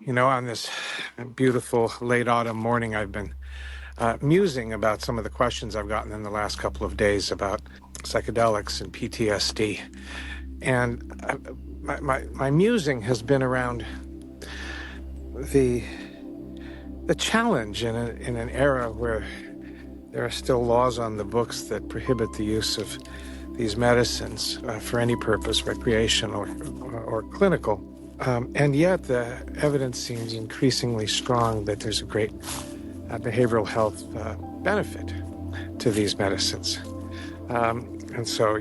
On this beautiful late autumn morning, I've been musing about some of the questions I've gotten in the last couple of days about psychedelics and PTSD. And my musing has been around the challenge in an era where there are still laws on the books that prohibit the use of these medicines for any purpose, recreational or clinical. And yet the evidence seems increasingly strong that there's a great behavioral health benefit to these medicines. And so,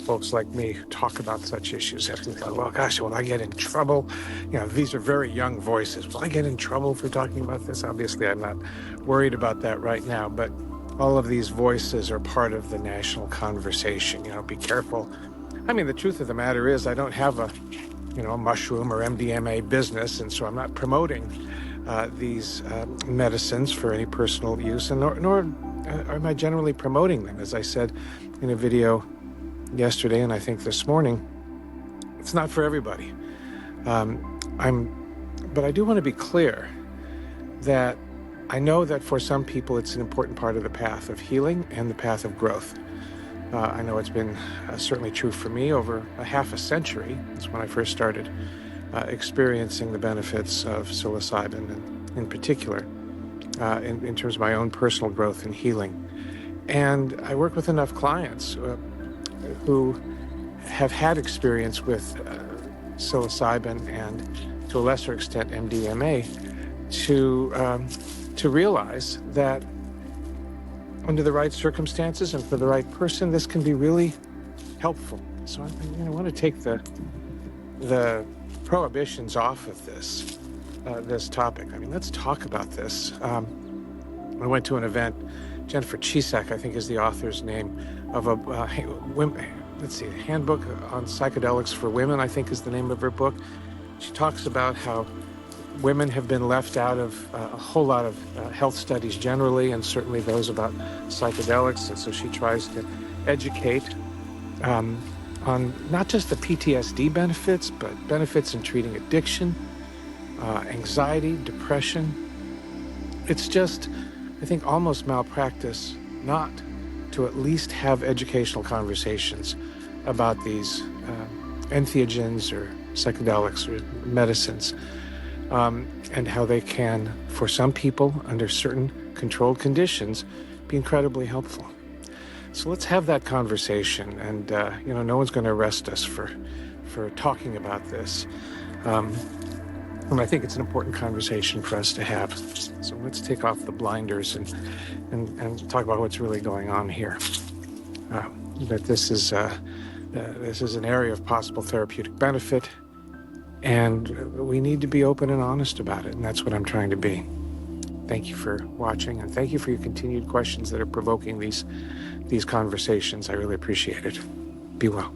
folks like me who talk about such issues have to go, well, gosh, will I get in trouble? These are very young voices. Will I get in trouble for talking about this? Obviously, I'm not worried about that right now, but all of these voices are part of the national conversation. Be careful. I mean, the truth of the matter is I don't have a mushroom or MDMA business, and so I'm not promoting these medicines for any personal use, and nor am I generally promoting them. As I said in a video yesterday, and I think this morning, it's not for everybody. But I do want to be clear that I know that for some people it's an important part of the path of healing and the path of growth. I know it's been certainly true for me over a half a century. That's when I first started experiencing the benefits of psilocybin, and in particular, in terms of my own personal growth and healing. And I work with enough clients who have had experience with psilocybin and, to a lesser extent, MDMA, to realize that under the right circumstances and for the right person, this can be really helpful. So I want to take the prohibitions off of this topic. I mean, let's talk about this. I went to an event. Jennifer Chisak, I think, is the author's name, of a handbook on psychedelics for women, I think is the name of her book. She talks about how women have been left out of a whole lot of health studies generally, and certainly those about psychedelics. And so she tries to educate on not just the PTSD benefits, but benefits in treating addiction, anxiety, depression. It's just, I think, almost malpractice not to at least have educational conversations about these entheogens or psychedelics or medicines, and how they can, for some people, under certain controlled conditions, be incredibly helpful. So let's have that conversation, and no one's going to arrest us for talking about this. And I think it's an important conversation for us to have. So let's take off the blinders and talk about what's really going on here. That this is an area of possible therapeutic benefit, and we need to be open and honest about it, and that's what I'm trying to be. Thank you for watching, and thank you for your continued questions that are provoking these conversations. I really appreciate it. Be well.